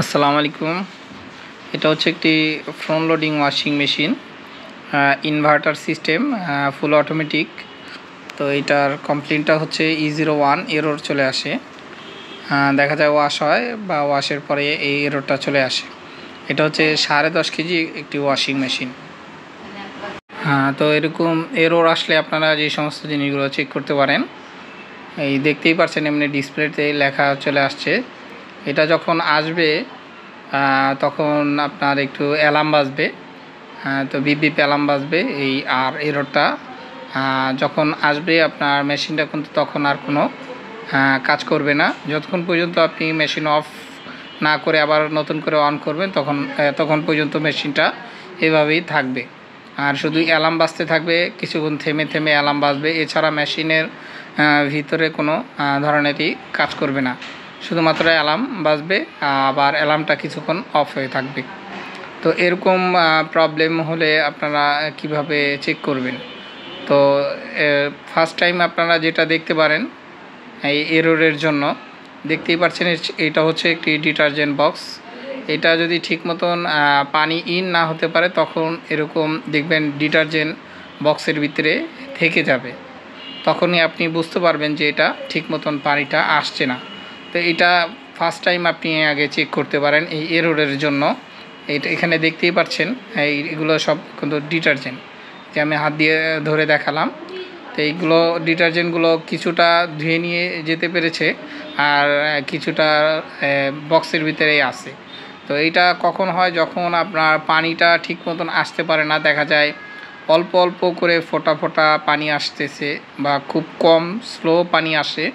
আসসালামু আলাইকুম। এটা হচ্ছে একটি front loading washing machine, inverter system, full automatic. তো এটার কমপ্লেনটা হচ্ছে E01 এরর চলে আসে। দেখা যায় ওয়াশ হয় বা ওয়াশের পরে এই এররটা চলে আসে। এটা হচ্ছে 10.5 কেজি একটি ওয়াশিং মেশিন। তো এরকম এরর আসলে আপনারা যে সমস্ত জিনিসগুলো চেক করতে পারেন, এই দেখতেই পাচ্ছেন এমনি ডিসপ্লেতে লেখা চলে আসছে। এটা যখন আসবে তখন আপনার একটু অ্যালার্ম বাজবে, তো বিপ অ্যালার্ম বাজবে এই আর এররটা যখন আসবে আপনার মেশিনটা কিন্তু তখন আর কোনো কাজ করবে না। যতক্ষণ পর্যন্ত আপনি মেশিন অফ না করে আবার নতুন করে অন করবেন তখন পর্যন্ত মেশিনটা এভাবেই থাকবে। আর শুধু অ্যালার্ম বাজতে থাকবে, কিছুক্ষণ থেমে থেমে অ্যালার্ম বাজবে, এছাড়া মেশিনের ভিতরে কোনো ধরনেরই কাজ করবে না। শুধুমাত্র অ্যালার্ম বাজবে, আবার অ্যালার্মটা কিছুক্ষণ অফ হয়ে থাকবে। তো এরকম প্রবলেম হলে আপনারা কিভাবে চেক করবেন? তো ফার্স্ট টাইম আপনারা যেটা দেখতে পারেন এই এররের জন্য, দেখতেই পাচ্ছেন এটা হচ্ছে একটি ডিটারজেন্ট বক্স। এটা যদি ঠিক মতন পানি ইন না হতে পারে তখন এরকম দেখবেন ডিটারজেন্ট বক্সের ভিতরে থেকে যাবে। তখনই আপনি বুঝতে পারবেন যে এটা ঠিক মতন পানিটা আসছে না। তো এটা ফার্স্ট টাইম আপনি আগে চেক করতে পারেন এই এররের জন্য। এটা এখানে দেখতেই পাচ্ছেন এইগুলো সব কিন্তু ডিটারজেন্ট, যে আমি হাত দিয়ে ধরে দেখালাম। তো এইগুলো ডিটারজেন্টগুলো কিছুটা ধুয়ে নিয়ে যেতে পেরেছে, আর কিছুটা বক্সের ভিতরেই আছে। তো এইটা কখন হয়? যখন আপনার পানিটা ঠিক মতন আসতে পারে না, দেখা যায় অল্প অল্প করে ফোঁটা ফোঁটা পানি আসতেছে বা খুব কম স্লো পানি আসে,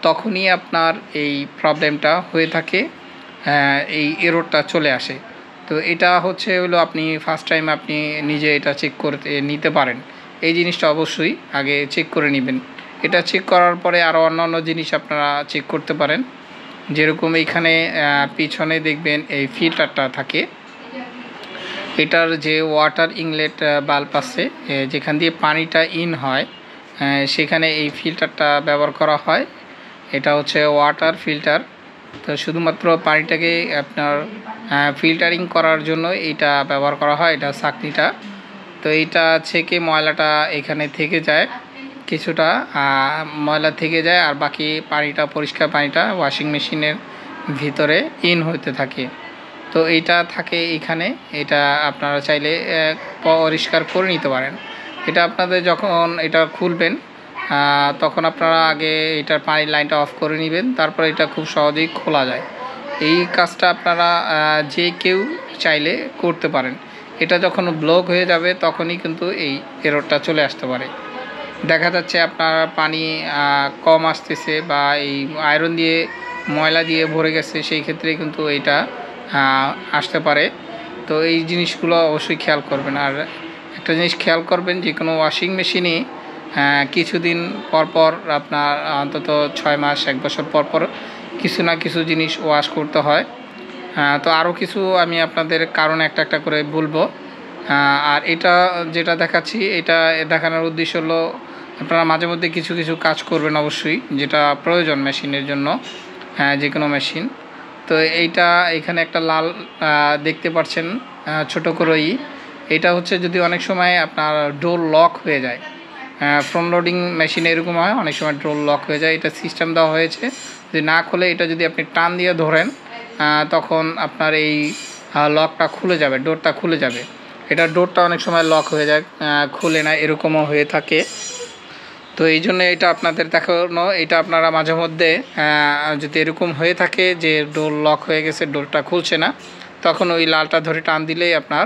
তখনই আপনার এই প্রবলেমটা হয়ে থাকে, এই এররটা চলে আসে। তো এটা হলো আপনি ফার্স্ট টাইম আপনি নিজে এটা চেক করতে নিতে পারেন। এই জিনিসটা অবশ্যই আগে চেক করে নেবেন। এটা চেক করার পরে আরও অন্যান্য জিনিস আপনারা চেক করতে পারেন। যেরকম এইখানে পিছনে দেখবেন এই ফিল্টারটা থাকে, এটার যে ওয়াটার ইনলেট বাল্ব আছে যেখান দিয়ে পানিটা ইন হয়, সেখানে এই ফিল্টারটা ব্যবহার করা হয়। এটা হচ্ছে ওয়াটার ফিল্টার। তো শুধুমাত্র পানিটাকে আপনার ফিল্টারিং করার জন্য এটা ব্যবহার করা হয়, এটা ছাঁকনিটা। তো এইটা ছেঁকে ময়লাটা এখানে থেকে যায়, কিছুটা ময়লা থেকে যায়, আর বাকি পানিটা, পরিষ্কার পানিটা ওয়াশিং মেশিনের ভিতরে ইন হতে থাকে। তো এইটা থাকে এখানে, এটা আপনারা চাইলে পরিষ্কার করে নিতে পারেন। এটা আপনাদের যখন এটা খুলবেন তখন আপনারা আগে এটার পানির লাইনটা অফ করে নেবেন, তারপর এটা খুব সহজেই খোলা যায়। এই কাজটা আপনারা যে কেউ চাইলে করতে পারেন। এটা যখন ব্লক হয়ে যাবে তখনই কিন্তু এই এররটা চলে আসতে পারে। দেখা যাচ্ছে আপনার পানি কম আসতেছে বা এই আয়রন দিয়ে ময়লা দিয়ে ভরে গেছে, সেই ক্ষেত্রে কিন্তু এইটা আসতে পারে। তো এই জিনিসগুলো অবশ্যই খেয়াল করবেন। আর একটা জিনিস খেয়াল করবেন, যে কোনো ওয়াশিং মেশিনে কিছুদিন পরপর আপনার অন্তত 6 মাস 1 বছর পরপর কিছু না কিছু জিনিস ওয়াশ করতে হয়। তো আরও কিছু আমি আপনাদের কারণ একটা একটা করে বলবো। আর এটা যেটা দেখাচ্ছি, এটা দেখানোর উদ্দেশ্য হলো আপনারা মাঝে মধ্যে কিছু কিছু কাজ করবেন অবশ্যই, যেটা প্রয়োজন মেশিনের জন্য, যে কোনো মেশিন। তো এইটা এখানে একটা লাল দেখতে পাচ্ছেন ছোটো করেই, এটা হচ্ছে যদি অনেক সময় আপনার ডোর লক হয়ে যায়, ফ্রন্ট লোডিং মেশিনে এরকম হয়, অনেক সময় ডোর লক হয়ে যায়। এটা সিস্টেম দেওয়া হয়েছে যদি না খুলে, এটা যদি আপনি টান দিয়ে ধরেন তখন আপনার এই লকটা খুলে যাবে, ডোরটা খুলে যাবে। এটা ডোরটা অনেক সময় লক হয়ে যায়, খুলে না, এরকমও হয়ে থাকে। তো এই জন্য এটা আপনাদের দেখানো, এটা আপনারা মাঝে মধ্যে যদি এরকম হয়ে থাকে যে ডোর লক হয়ে গেছে, ডোরটা খুলছে না, তখন ওই লালটা ধরে টান দিলেই আপনার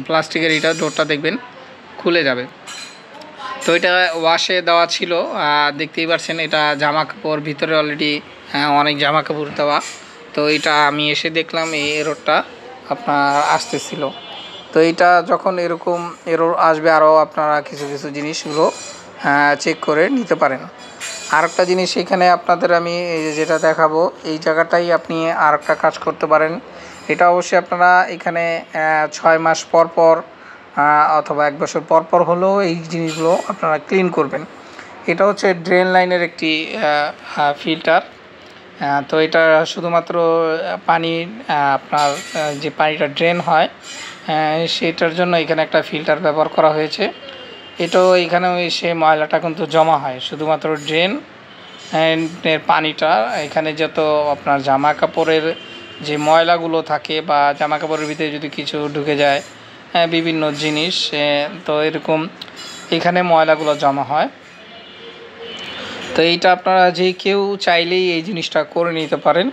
প্লাস্টিকের এটা ডোরটা দেখবেন খুলে যাবে। তো এটা ওয়াশে দেওয়া ছিল, দেখতেই পাচ্ছেন এটা জামা কাপড় ভিতরে অলরেডি অনেক জামা কাপড় দেওয়া। তো এটা আমি এসে দেখলাম এই এররটা আপনার আসতেছিল। তো এইটা যখন এরকম এরর আসবে, আরও আপনারা কিছু কিছু জিনিসগুলো চেক করে নিতে পারেন। আরেকটা জিনিস এখানে আপনাদের আমি যেটা দেখাবো, এই জায়গাটাই আপনি আরেকটা কাজ করতে পারেন। এটা অবশ্যই আপনারা এখানে 6 মাস পর পর অথবা 1 বছর পর পর হলেও এই জিনিসগুলো আপনারা ক্লিন করবেন। এটা হচ্ছে ড্রেন লাইনের একটি ফিল্টার। তো এটা শুধুমাত্র পানি আপনার যে পানিটা ড্রেন হয় সেটার জন্য এখানে একটা ফিল্টার ব্যবহার করা হয়েছে। এটাও এখানে সে ময়লাটা কিন্তু জমা হয় শুধুমাত্র ড্রেন এর পানিটা। এখানে যত আপনার জামা কাপড়ের যে ময়লাগুলো থাকে বা জামা কাপড়ের ভিতরে যদি কিছু ঢুকে যায় বিভিন্ন জিনিস, তো এরকম এখানে ময়লাগুলো জমা হয়। তো এইটা আপনারা যে কেউ চাইলেই এই জিনিসটা করে নিতে পারেন।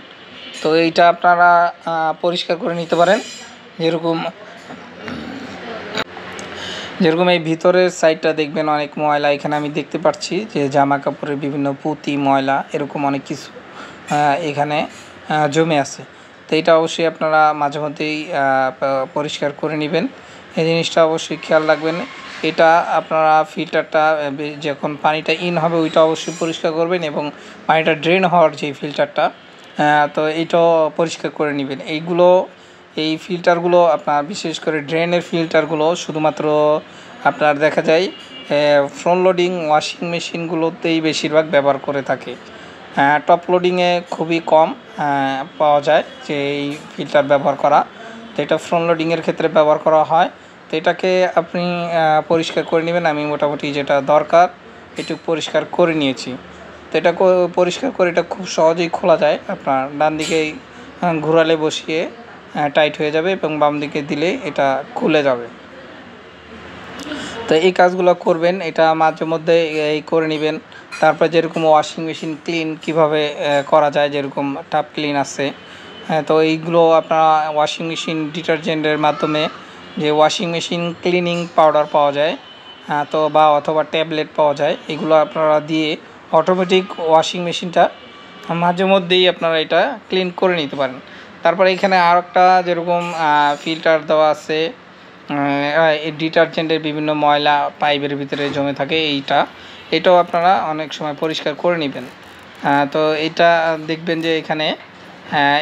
তো এইটা আপনারা পরিষ্কার করে নিতে পারেন। যেরকম এই ভিতরের সাইডটা দেখবেন অনেক ময়লা, এখানে আমি দেখতে পাচ্ছি যে জামা কাপড়ের বিভিন্ন পুঁতি ময়লা এরকম অনেক কিছু এখানে জমে আছে। তো এটা অবশ্যই আপনারা মাঝে মধ্যেই পরিষ্কার করে নেবেন। এই জিনিসটা অবশ্যই খেয়াল রাখবেন। এটা আপনারা ফিল্টারটা যখন পানিটা ইন হবে ওইটা অবশ্যই পরিষ্কার করবেন, এবং পানিটা ড্রেন হওয়ার যে ফিল্টারটা তো এইটাও পরিষ্কার করে নেবেন। এই ফিল্টারগুলো আপনার বিশেষ করে ড্রেনের ফিল্টারগুলো শুধুমাত্র আপনার দেখা যায় ফ্রন্ট লোডিং ওয়াশিং মেশিনগুলোতেই বেশিরভাগ ব্যবহার করে থাকে। টপ লোডিংয়ে খুবই কম পাওয়া যায় যে এই ফিল্টার ব্যবহার করা। তো এটা ফ্রন্ট লোডিংয়ের ক্ষেত্রে ব্যবহার করা হয়। তো এটাকে আপনি পরিষ্কার করে নেবেন। আমি মোটামুটি যেটা দরকার এটুকু পরিষ্কার করে নিয়েছি। তো এটা পরিষ্কার করে এটা খুব সহজেই খোলা যায়। আপনার ডান দিকেই ঘোরালে বসিয়ে টাইট হয়ে যাবে এবং বাম দিকে দিলে এটা খুলে যাবে। তো এই কাজগুলো করবেন, এটা মাঝে মধ্যে এই করে নেবেন। তারপর যেরকম ওয়াশিং মেশিন ক্লিন কিভাবে করা যায়, যেরকম টাপ ক্লিন আছে, তো এইগুলো আপনারা ওয়াশিং মেশিন ডিটারজেন্টের মাধ্যমে যে ওয়াশিং মেশিন ক্লিনিং পাউডার পাওয়া যায় তো বা অথবা ট্যাবলেট পাওয়া যায়, এগুলো আপনারা দিয়ে অটোমেটিক ওয়াশিং মেশিনটা মাঝে মধ্যেই আপনারা এটা ক্লিন করে নিতে পারেন। তারপরে এখানে আর একটা যেরকম ফিল্টার দেওয়া আছে, ডিটারজেন্টের বিভিন্ন ময়লা পাইপের ভিতরে জমে থাকে, এটাও আপনারা অনেক সময় পরিষ্কার করে নেবেন। তো এটা দেখবেন যে এখানে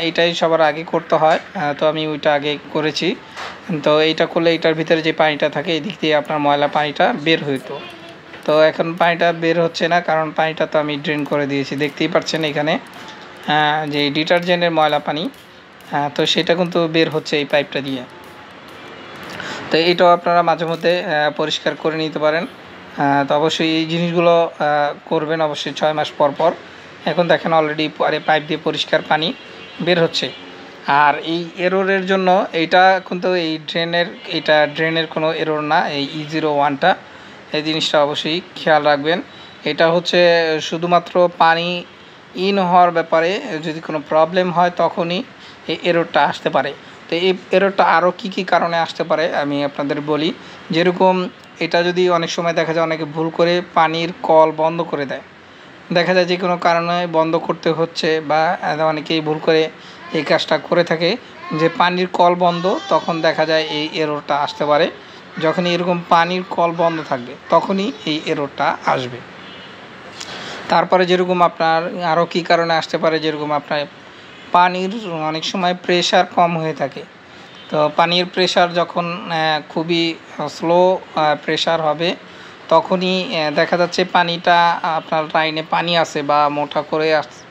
এটাই সবার আগে করতে হয়। তো আমি ওইটা আগে করেছি। তো এইটা করলে এটার ভিতরে যে পানিটা থাকে এই দিক দিয়ে আপনার ময়লা পানিটা বের হইতো। তো এখন পানিটা বের হচ্ছে না, কারণ পানিটা তো আমি ড্রেন করে দিয়েছি। দেখতেই পাচ্ছেন এখানে যে ডিটারজেন্টের ময়লা পানি, তো সেটা কিন্তু বের হচ্ছে এই পাইপটা দিয়ে। তো এটাও আপনারা মাঝে মধ্যে পরিষ্কার করে নিতে পারেন। তো অবশ্যই এই জিনিসগুলো করবেন অবশ্যই 6 মাস পর পর। এখন দেখেন অলরেডি পাইপ দিয়ে পরিষ্কার পানি বের হচ্ছে। আর এই এররের জন্য এইটা কিন্তু ড্রেনের কোনো এরর না, এই E01টা এই জিনিসটা অবশ্যই খেয়াল রাখবেন। এটা হচ্ছে শুধুমাত্র পানি ইন হওয়ার ব্যাপারে যদি কোনো প্রবলেম হয় তখনই এই এররটা আসতে পারে। তো এই এররটা আরও কী কারণে আসতে পারে আমি আপনাদের বলি। যেরকম এটা যদি অনেক সময় দেখা যায় অনেকে ভুল করে পানির কল বন্ধ করে দেয়, দেখা যায় যে কোনো কারণে বন্ধ করতে হচ্ছে, বা অনেকেই ভুল করে এই কাজটা করে থাকে যে পানির কল বন্ধ, তখন দেখা যায় এই এররটা আসতে পারে। যখনই এরকম পানির কল বন্ধ থাকবে তখনই এই এররটা আসবে। তারপরে যেরকম আপনার আরও কী কারণে আসতে পারে, যেরকম আপনার পানির অনেক সময় প্রেশার কম হয়ে থাকে। তো পানির প্রেশার যখন খুবই স্লো প্রেশার হবে তখনই দেখা যাচ্ছে পানিটা আপনার লাইনে পানি আসে বা মোটা করে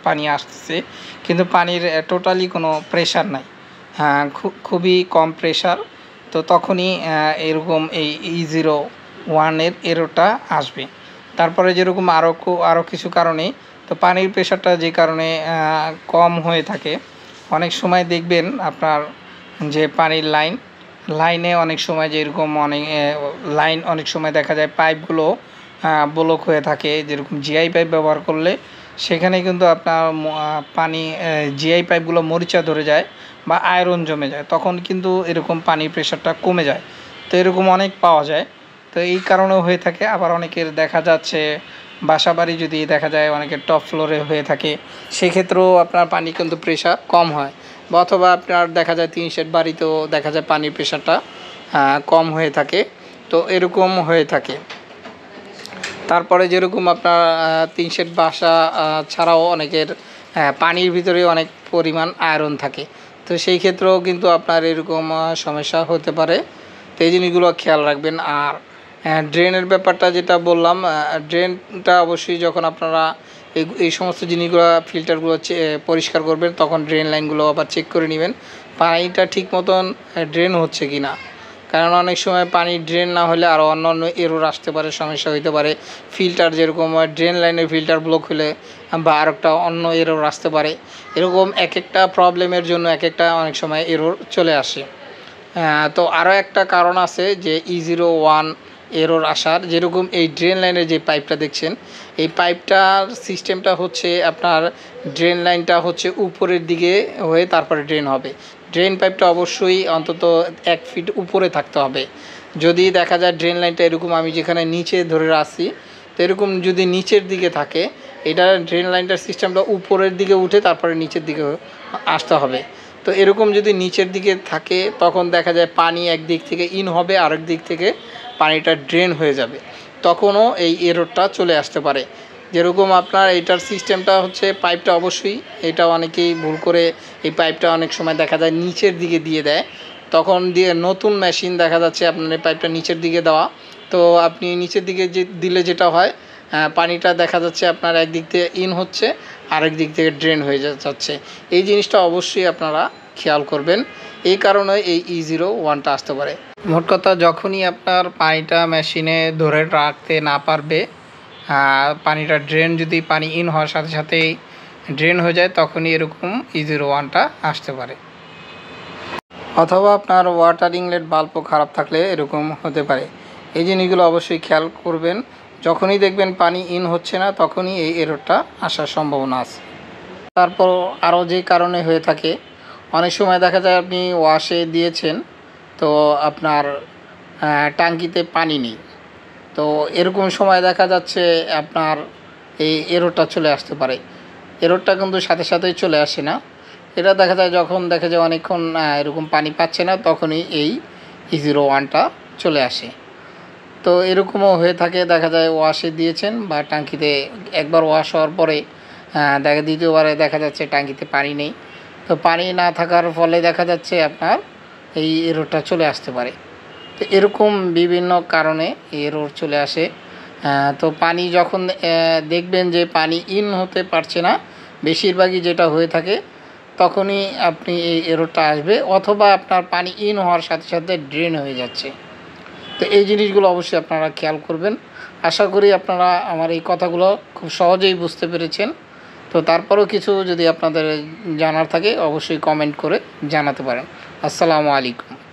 পানি আসতেছে, কিন্তু পানির টোটালি কোনো প্রেশার নাই, খুবই কম প্রেশার। তো তখনই এরকম এই E01 এররটা আসবে। তারপরে যেরকম আরও কিছু কারণে, তো পানির প্রেশারটা যে কারণে কম হয়ে থাকে, অনেক সময় দেখবেন আপনার যে পানির লাইনে অনেক সময় যেরকম অনেক সময় দেখা যায় পাইপগুলো ব্লক হয়ে থাকে। যেরকম জিআই পাইপ ব্যবহার করলে সেখানে কিন্তু আপনার জিআই পাইপগুলো মরিচা ধরে যায় বা আয়রন জমে যায়, তখন কিন্তু এরকম পানির প্রেশারটা কমে যায়। তো এরকম অনেক পাওয়া যায়। তো এই কারণেও হয়ে থাকে। আবার অনেকের দেখা যাচ্ছে বাসাবাড়ি যদি দেখা যায় অনেকের টপ ফ্লোরে হয়ে থাকে, সেক্ষেত্রেও আপনার পানি কিন্তু প্রেশার কম হয়, বা অথবা আপনার দেখা যায় 3 শেড বাড়িতেও দেখা যায় পানির প্রেশারটা কম হয়ে থাকে। তো এরকম হয়ে থাকে। তারপরে যেরকম আপনার 3 শেড বাসা ছাড়াও অনেকের পানির ভিতরে অনেক পরিমাণ আয়রন থাকে, তো সেই ক্ষেত্রেও কিন্তু আপনার এরকম সমস্যা হতে পারে। তো এই জিনিসগুলো খেয়াল রাখবেন। আর ড্রেনের ব্যাপারটা যেটা বললাম, ড্রেনটা অবশ্যই যখন আপনারা এই সমস্ত জিনিসগুলো ফিল্টারগুলো পরিষ্কার করবেন। তখন ড্রেন লাইনগুলো আবার চেক করে নেবেন পানিটা ঠিক মতন ড্রেন হচ্ছে কি না। কারণ অনেক সময় পানি ড্রেন না হলে আরও অন্য এরর আসতে পারে, সমস্যা হইতে পারে। ফিল্টার যেরকম ড্রেন লাইনের ফিল্টার ব্লক হলে বা আর একটা অন্য এরর আসতে পারে। এরকম এক একটা প্রবলেমের জন্য এক একটা অনেক সময় এরর চলে আসে। তো আরও একটা কারণ আছে যে E01 এরর আসার, যেরকম এই ড্রেন লাইনের যে পাইপটা দেখছেন, এই পাইপটার সিস্টেমটা হচ্ছে আপনার ড্রেন লাইনটা হচ্ছে উপরের দিকে হয়ে তারপরে ড্রেন হবে। ড্রেন পাইপটা অবশ্যই অন্তত 1 ফিট উপরে থাকতে হবে। যদি দেখা যায় ড্রেন লাইনটা এরকম আমি যেখানে নিচে ধরে রাখছি, তো এরকম যদি নিচের দিকে থাকে, এটা ড্রেন লাইনটার সিস্টেমটা উপরের দিকে উঠে তারপরে নিচের দিকে আসতে হবে। তো এরকম যদি নিচের দিকে থাকে তখন দেখা যায় পানি একদিক থেকে ইন হবে, আরেক দিক থেকে পানিটা ড্রেন হয়ে যাবে, তখনও এই এররটা চলে আসতে পারে। যেরকম আপনার এইটার সিস্টেমটা হচ্ছে পাইপটা অবশ্যই, এটা অনেকেই ভুল করে এই পাইপটা অনেক সময় দেখা যায় নিচের দিকে দিয়ে দেয়। তখন দিয়ে নতুন মেশিন দেখা যাচ্ছে আপনার এই পাইপটা নিচের দিকে দেওয়া, তো আপনি নিচের দিকে যে দিলে যেটা হয় পানিটা দেখা যাচ্ছে আপনার একদিক থেকে ইন হচ্ছে, আরেক দিক থেকে ড্রেন হয়ে যাচ্ছে। এই জিনিসটা অবশ্যই আপনারা খেয়াল করবেন, এই কারণে এই E01টা আসতে পারে। মোট কথা, যখনই আপনার পানিটা মেশিনে ধরে রাখতে না পারবে, পানিটা ড্রেন যদি পানি ইন হওয়ার সাথে সাথেই ড্রেন হয়ে যায়, তখনই এরকম E01টা আসতে পারে। অথবা আপনার ওয়াটার ইনলেট বাল্বও খারাপ থাকলে এরকম হতে পারে। এই জিনিসগুলো অবশ্যই খেয়াল করবেন। যখনই দেখবেন পানি ইন হচ্ছে না, তখনই এই এররটা আসার সম্ভাবনা আছে। তারপর আরও যে কারণে হয়ে থাকে, অনেক সময় দেখা যায় আপনি ওয়াশে দিয়েছেন, তো আপনার ট্যাঙ্কিতে পানি নেই। তো এরকম সময় দেখা যাচ্ছে আপনার এই এররটা চলে আসতে পারে। এররটা কিন্তু সাথে সাথেই চলে আসে না, এটা দেখা যায় যখন দেখা যায় অনেকক্ষণ এরকম পানি পাচ্ছে না, তখনই এই E01টা চলে আসে। তো এরকমও হয়ে থাকে, দেখা যায় ওয়াশে দিয়েছেন বা ট্যাঙ্কিতে একবার ওয়াশ হওয়ার পরে দ্বিতীয়বারে দেখা যাচ্ছে ট্যাঙ্কিতে পানি নেই। তো পানি না থাকার ফলে দেখা যাচ্ছে আপনার এই এররটা চলে আসতে পারে। তো এরকম বিভিন্ন কারণে এরর চলে আসে। তো পানি যখন দেখবেন যে পানি ইন হতে পারছে না, বেশিরভাগই যেটা হয়ে থাকে, তখনই আপনি এই এররটা আসবে। অথবা আপনার পানি ইন হওয়ার সাথে সাথে ড্রেন হয়ে যাচ্ছে। তো এই জিনিসগুলো অবশ্যই আপনারা খেয়াল করবেন। আশা করি আপনারা আমার এই কথাগুলো খুব সহজেই বুঝতে পেরেছেন। তো তারপরেও কিছু যদি আপনাদের জানার থাকে অবশ্যই কমেন্ট করে জানাতে পারেন। আসসালামু আলাইকুম।